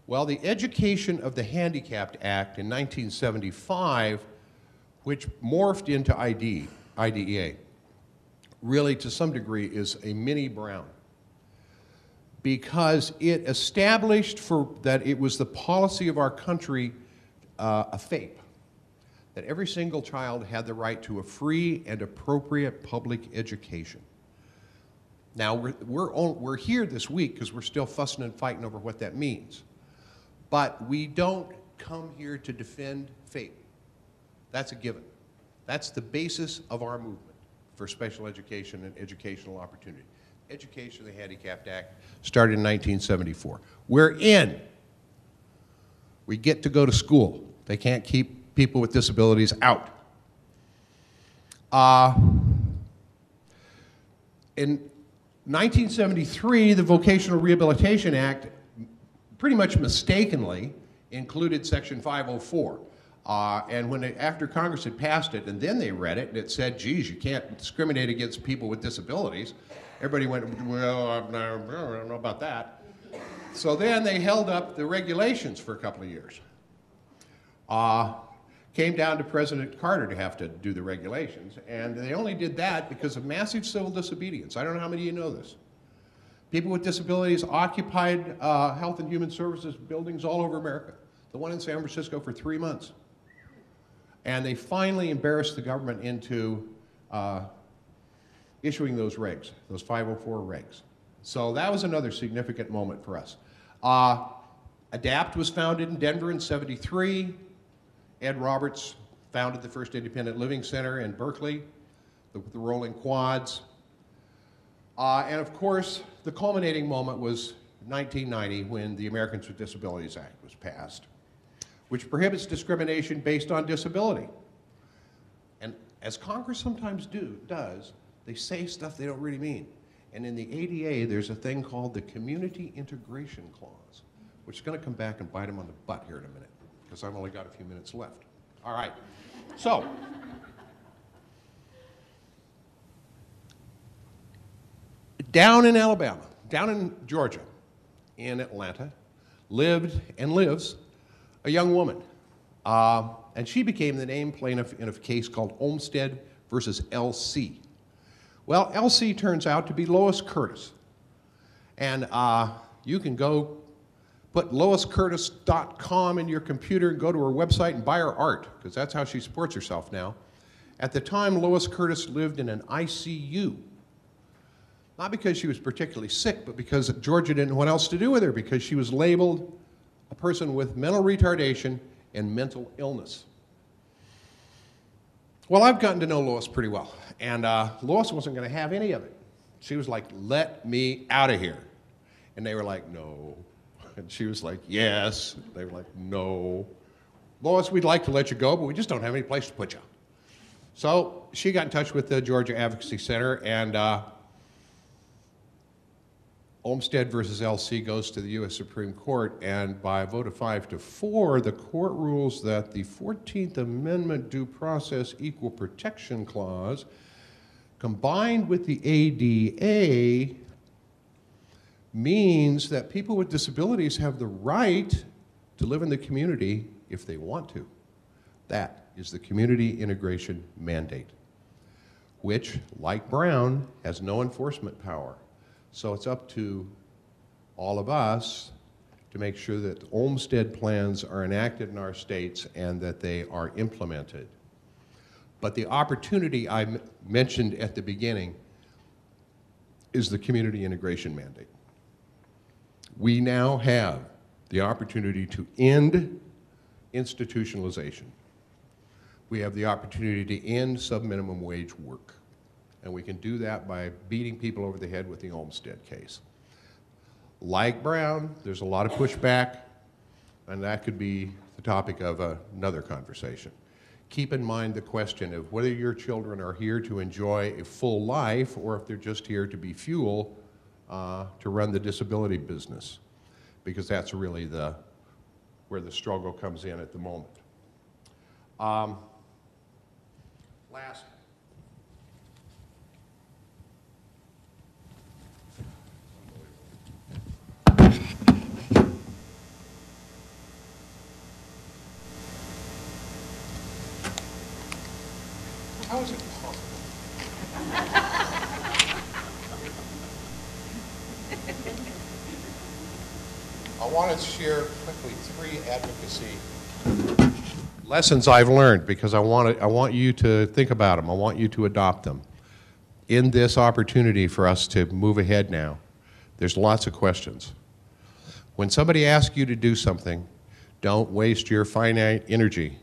S1: Well, the Education of the Handicapped Act in 1975, which morphed into IDEA, really to some degree is a mini Brown, because it established that it was the policy of our country, a FAPE, that every single child had the right to a free and appropriate public education. Now, we're here this week because we're still fussing and fighting over what that means. But we don't come here to defend FAPE. That's a given. That's the basis of our movement for special education and educational opportunity. Education of the Handicapped Act started in 1974. We're in. We get to go to school. They can't keep people with disabilities out. In 1973, the Vocational Rehabilitation Act pretty much mistakenly included Section 504. And after Congress had passed it, and then they read it, and it said, geez, you can't discriminate against people with disabilities. Everybody went, well, I don't know about that. So then they held up the regulations for a couple of years. Came down to President Carter to have to do the regulations, and they only did that because of massive civil disobedience. I don't know how many of you know this. People with disabilities occupied Health and Human Services buildings all over America. The one in San Francisco for 3 months. And they finally embarrassed the government into issuing those regs, those 504 regs. So that was another significant moment for us. ADAPT was founded in Denver in '73. Ed Roberts founded the first independent living center in Berkeley, the rolling quads. And of course, the culminating moment was 1990 when the Americans with Disabilities Act was passed, which prohibits discrimination based on disability. And as Congress sometimes does, they say stuff they don't really mean. And in the ADA, there's a thing called the Community Integration Clause, which is going to come back and bite them on the butt here in a minute, because I've only got a few minutes left. All right. So, down in Alabama, down in Georgia, in Atlanta, lived and lives a young woman. And she became the named plaintiff in a case called Olmstead versus LC. Well, LC turns out to be Lois Curtis. And you can go put loiscurtis.com in your computer and go to her website and buy her art, because that's how she supports herself now. At the time, Lois Curtis lived in an ICU. Not because she was particularly sick, but because Georgia didn't know what else to do with her, because she was labeled a person with mental retardation and mental illness. Well, I've gotten to know Lois pretty well, and Lois wasn't going to have any of it. She was like, let me out of here. And they were like, no. And she was like, yes. They were like, no. Lois, we'd like to let you go, but we just don't have any place to put you. So she got in touch with the Georgia Advocacy Center, and Olmstead versus LC goes to the U.S. Supreme Court, and by a vote of 5-4, the court rules that the 14th Amendment Due Process Equal Protection Clause, combined with the ADA, means that people with disabilities have the right to live in the community if they want to. That is the community integration mandate, which, like Brown, has no enforcement power. So it's up to all of us to make sure that Olmstead plans are enacted in our states and that they are implemented. But the opportunity I mentioned at the beginning is the community integration mandate. We now have the opportunity to end institutionalization. We have the opportunity to end sub-minimum wage work. And we can do that by beating people over the head with the Olmstead case. Like Brown, there's a lot of pushback, and that could be the topic of another conversation. Keep in mind the question of whether your children are here to enjoy a full life or if they're just here to be fuel to run the disability business, because that's really where the struggle comes in at the moment. Last. How is it possible? I want to share quickly 3 advocacy lessons I've learned, because I want you to think about them. I want you to adopt them. In this opportunity for us to move ahead now, there's lots of questions. When somebody asks you to do something, don't waste your finite energy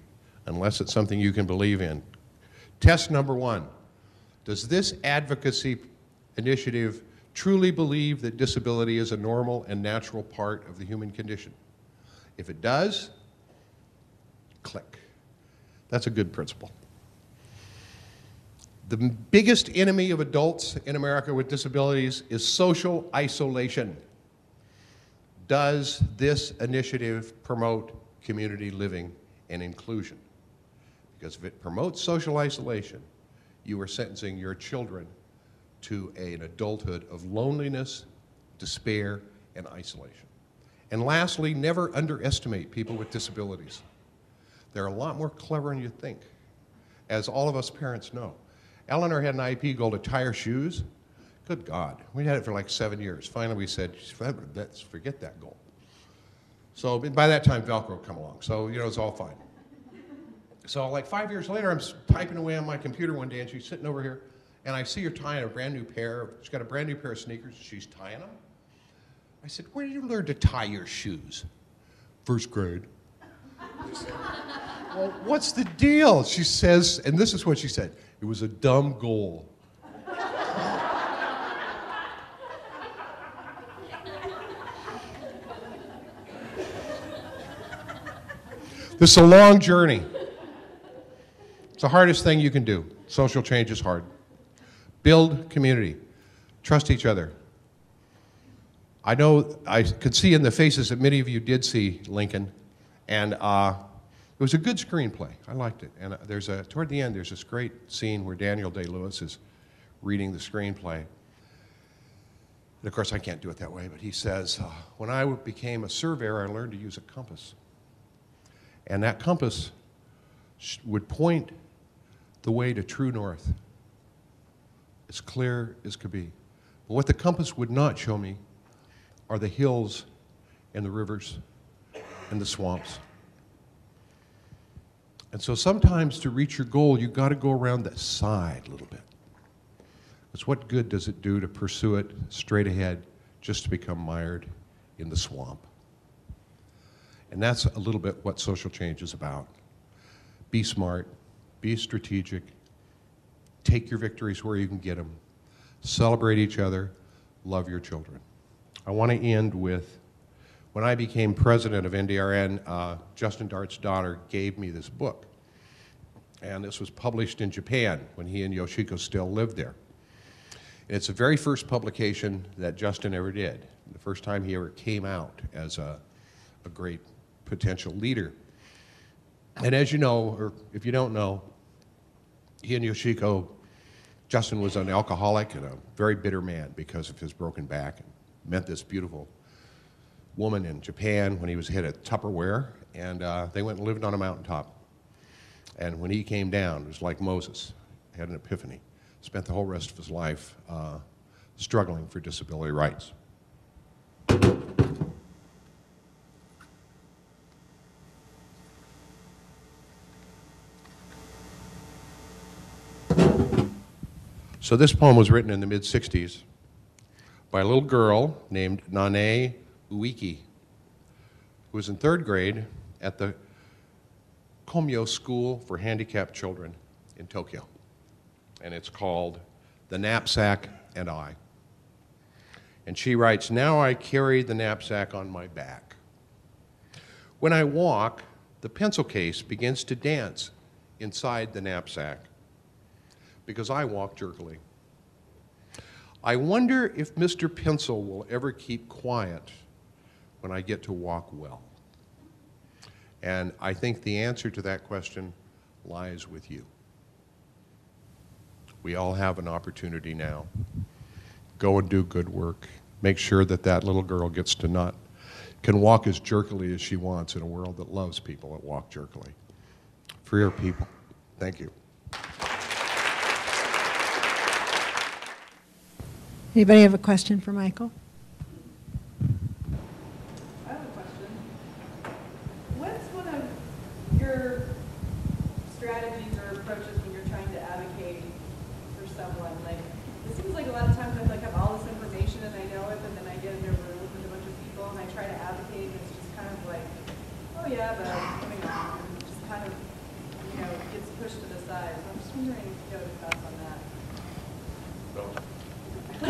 S1: unless it's something you can believe in. Test number 1, does this advocacy initiative truly believe that disability is a normal and natural part of the human condition? If it does, click. That's a good principle. The biggest enemy of adults in America with disabilities is social isolation. Does this initiative promote community living and inclusion? Because if it promotes social isolation, you are sentencing your children to an adulthood of loneliness, despair, and isolation. And lastly, never underestimate people with disabilities. They're a lot more clever than you think, as all of us parents know. Eleanor had an IEP goal to tie her shoes. Good God, we had it for like 7 years. Finally we said, let's forget that goal. So by that time, Velcro come along, so it's all fine. So like 5 years later, I'm typing away on my computer one day, and she's sitting over here, and I see her tying a brand new pair. She's got a brand new pair of sneakers. She's tying them. I said, where did you learn to tie your shoes? First grade. She said, well, what's the deal? She says, and this is what she said, it was a dumb goal. This is a long journey. It's the hardest thing you can do. Social change is hard. Build community. Trust each other. I know I could see in the faces that many of you did see Lincoln, and it was a good screenplay. I liked it. And toward the end, there's this great scene where Daniel Day-Lewis is reading the screenplay. And of course, I can't do it that way, but he says, when I became a surveyor, I learned to use a compass. And that compass would point the way to true north, as clear as could be. But what the compass would not show me are the hills and the rivers and the swamps. And so sometimes to reach your goal, you've got to go around the side a little bit. Because what good does it do to pursue it straight ahead just to become mired in the swamp? And that's a little bit what social change is about. Be smart, be strategic, take your victories where you can get them, celebrate each other, love your children. I want to end with, when I became president of NDRN, Justin Dart's daughter gave me this book. And this was published in Japan when he and Yoshiko still lived there. And it's the very first publication that Justin ever did, the first time he ever came out as a great potential leader. And as you know, or if you don't know, he and Yoshiko, Justin was an alcoholic and a very bitter man because of his broken back, and met this beautiful woman in Japan when he was head at Tupperware, and they went and lived on a mountaintop. And when he came down, it was like Moses, had an epiphany, spent the whole rest of his life struggling for disability rights. So this poem was written in the mid-60s by a little girl named Nane Uiki, who was in 3rd grade at the Komyo School for Handicapped Children in Tokyo. And it's called The Knapsack and I. And she writes, "Now I carry the knapsack on my back. When I walk, the pencil case begins to dance inside the knapsack because I walk jerkily. I wonder if Mr. Pencil will ever keep quiet when I get to walk well." And I think the answer to that question lies with you. We all have an opportunity now. Go and do good work. Make sure that that little girl gets to can walk as jerkily as she wants in a world that loves people that walk jerkily. For your people. Thank you.
S2: Anybody have a question for Michael?
S3: I have a question. What's one of your strategies or approaches when you're trying to advocate for someone? Like, it seems like a lot of times I have all this information and I know it, but then I get in a room with a bunch of people and I try to advocate and it's just kind of like, oh yeah, but moving on. And it just kind of, gets pushed to the side. So I'm just wondering if you have any thoughts on that.
S1: No. I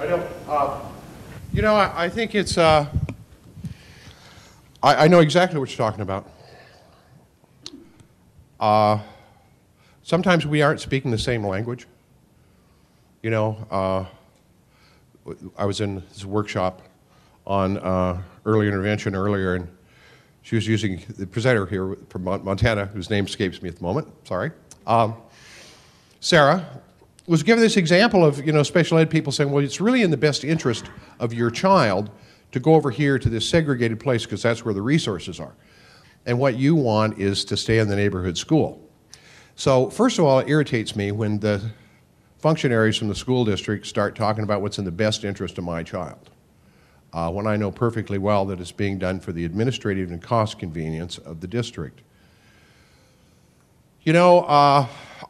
S1: don't. I think it's. I know exactly what you're talking about. Sometimes we aren't speaking the same language. I was in this workshop on early intervention earlier, and she was using the presenter here from Montana, whose name escapes me at the moment. Sorry, Sarah. Was given this example of, special ed people saying, well, it's really in the best interest of your child to go over here to this segregated place because that's where the resources are. And what you want is to stay in the neighborhood school. So first of all, it irritates me when the functionaries from the school district start talking about what's in the best interest of my child, when I know perfectly well that it's being done for the administrative and cost convenience of the district.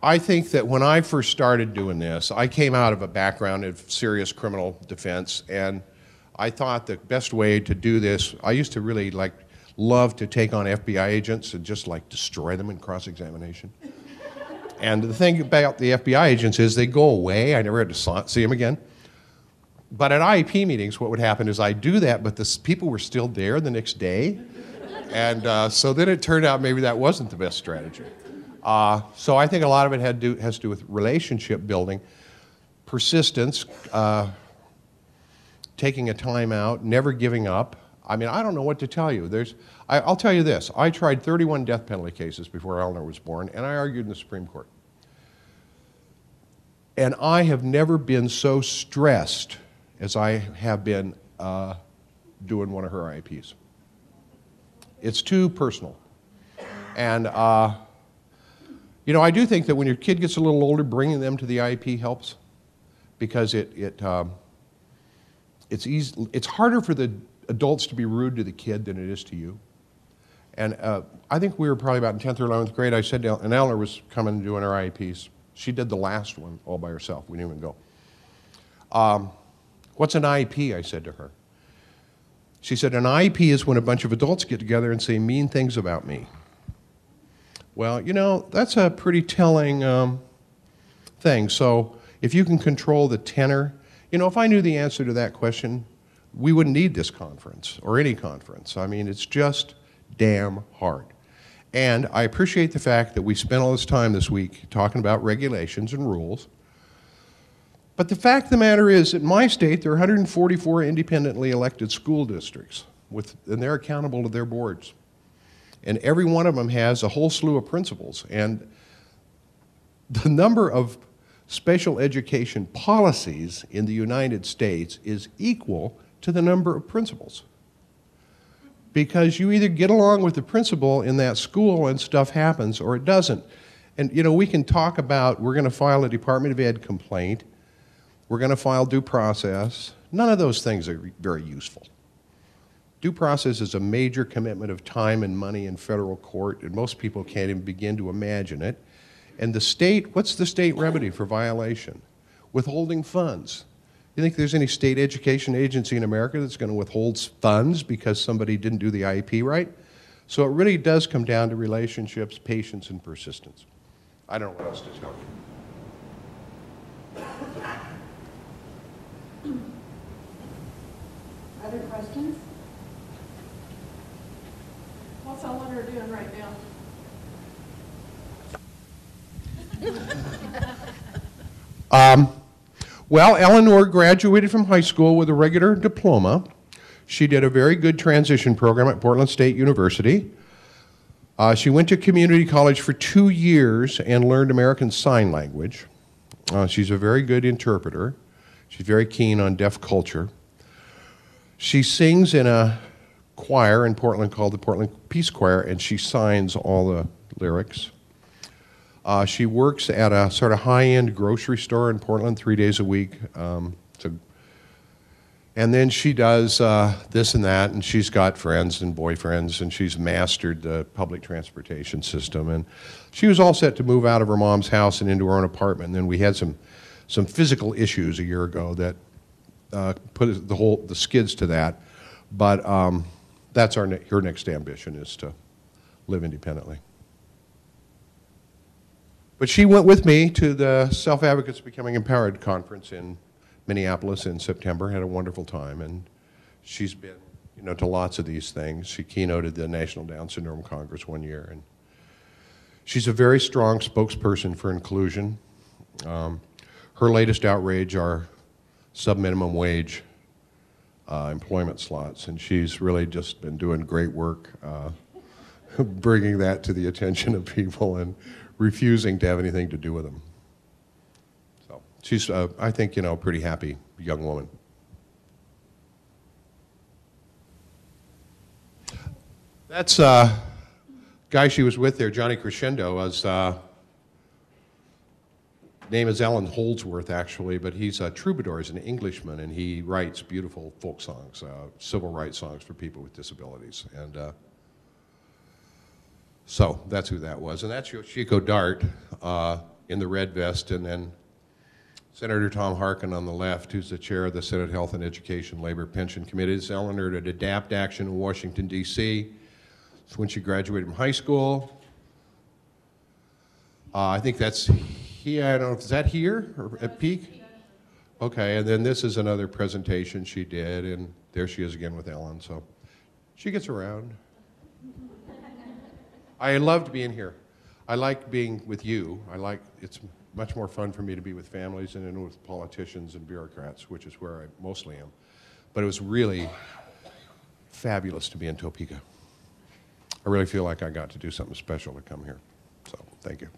S1: I think that when I first started doing this, I came out of a background of serious criminal defense, and I thought the best way to do this, I used to really love to take on FBI agents and just destroy them in cross-examination. And the thing about the FBI agents is they go away. I never had to see them again. But at IEP meetings, what would happen is I'd do that, but the people were still there the next day. And so then it turned out maybe that wasn't the best strategy. So I think a lot of it has to do with relationship building. persistence, taking a time out, never giving up. I mean, I don't know what to tell you. I'll tell you this. I tried 31 death penalty cases before Eleanor was born, and I argued in the Supreme Court. And I have never been so stressed as I have been doing one of her IEPs. It's too personal. And, you know, I do think that when your kid gets a little older, bringing them to the IEP helps, because it's harder for the adults to be rude to the kid than it is to you. And I think we were probably about in 10th or 11th grade. I said to and Eleanor was coming and doing her IEPs. She did the last one all by herself. We didn't even go. What's an IEP? I said to her. She said, an IEP is when a bunch of adults get together and say mean things about me. Well, you know, that's a pretty telling thing. So if you can control the tenor, you know, if I knew the answer to that question, we wouldn't need this conference or any conference. I mean, it's just damn hard. And I appreciate the fact that we spent all this time this week talking about regulations and rules. But the fact of the matter is, in my state, there are 144 independently elected school districts, and they're accountable to their boards. And every one of them has a whole slew of principals. And the number of special education policies in the United States is equal to the number of principals. Because you either get along with the principal in that school and stuff happens, or it doesn't. And, you know, we can talk about, we're going to file a Department of Ed complaint, we're going to file due process. None of those things are very useful. Due process is a major commitment of time and money in federal court, and most people can't even begin to imagine it. And the state, what's the state remedy for violation? Withholding funds. You think there's any state education agency in America that's going to withhold funds because somebody didn't do the IEP right? So it really does come down to relationships, patience, and persistence. I don't know what else to tell you.
S2: Other questions?
S3: What's Eleanor doing right now?
S1: Well, Eleanor graduated from high school with a regular diploma. She did a very good transition program at Portland State University. She went to community college for 2 years and learned American Sign Language. She's a very good interpreter. She's very keen on deaf culture. She sings in a choir in Portland called the Portland Peace Choir, and she signs all the lyrics. She works at a sort of high-end grocery store in Portland 3 days a week. And then she does this and that, and she's got friends and boyfriends, and she's mastered the public transportation system. And she was all set to move out of her mom's house and into her own apartment. And then we had some physical issues a year ago that put the skids to that. But that's her next ambition, is to live independently. But she went with me to the Self-Advocates Becoming Empowered conference in Minneapolis in September, had a wonderful time, and she's been, you know, to lots of these things. She keynoted the National Down Syndrome Congress one year, and she's a very strong spokesperson for inclusion. Her latest outrage are sub-minimum wage employment slots, and she's really just been doing great work bringing that to the attention of people and refusing to have anything to do with them. So she's, I think, you know, a pretty happy young woman. That's guy she was with there, Johnny Crescendo, name is Alan Holdsworth, actually, but he's a troubadour, he's an Englishman, and he writes beautiful folk songs, civil rights songs for people with disabilities. And so that's who that was. And that's Yoshiko Dart in the red vest, and then Senator Tom Harkin on the left, who's the chair of the Senate Health and Education Labor Pension Committee. It's Eleanor at ADAPT Action in Washington, D.C. It's when she graduated from high school. I think that's here. I don't know, is that here or at Peak? Okay, and then this is another presentation she did, and there she is again with Ellen. So she gets around. I loved being here. I like being with you. much more fun for me to be with families than with politicians and bureaucrats, which is where I mostly am. But it was really fabulous to be in Topeka. I really feel like I got to do something special to come here. So, thank you.